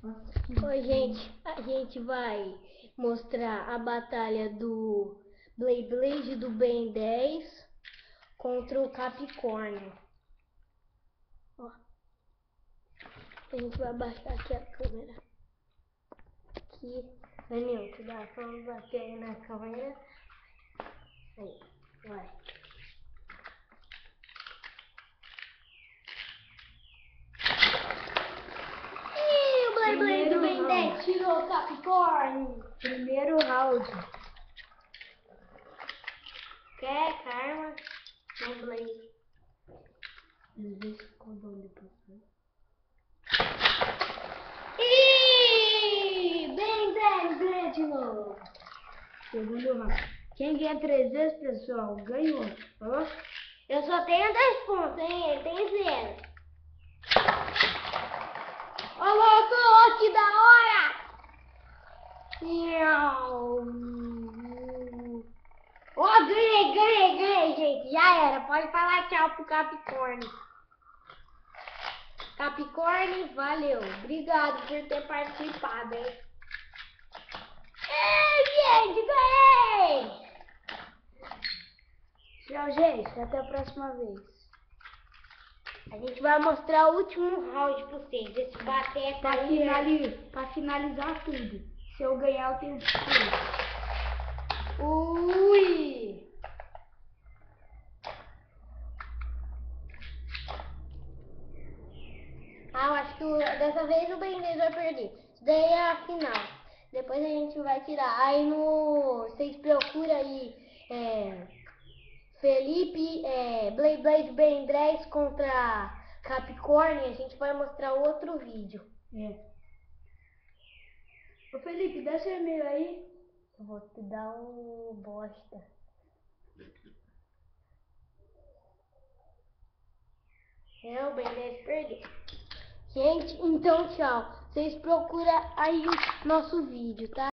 Oi, gente, a gente vai mostrar a batalha do Beyblade do Ben 10 contra o Capricórnio. Ó, a gente vai abaixar aqui a câmera. Aqui, Daniel, cuidado, vamos bater aí na câmera. Aí, vai. O Beyblade do Ben 10 tirou o Capricórnio. Primeiro round. Quer karma? No Blade. Ben 10 ganha de novo. Segundo round. Quem ganha 3 vezes, pessoal, ganhou. Ó. Eu só tenho 10 pontos, hein? Ele tem 0. Ô, louco, que da hora! Ó, ganhei, gente. Já era. Pode falar tchau pro Capricórnio. Capricórnio, valeu. Obrigado por ter participado, hein? Ei, gente, ganhei! Tchau, gente. Até a próxima vez. A gente vai mostrar o último round pra vocês. Esse bater Pra finalizar tudo. Se eu ganhar, eu tenho tudo. Ui! Eu acho que dessa vez o Ben 10 vai perder. Isso daí é a final. Depois a gente vai tirar. Aí vocês procuram aí Felipe, Beyblade Ben 10 contra Capricórnio. A gente vai mostrar outro vídeo. Ô Felipe, dá seu e-mail aí. Eu vou te dar um bosta. O Ben 10 perdeu. Gente, então tchau. Vocês procuram aí o nosso vídeo, tá?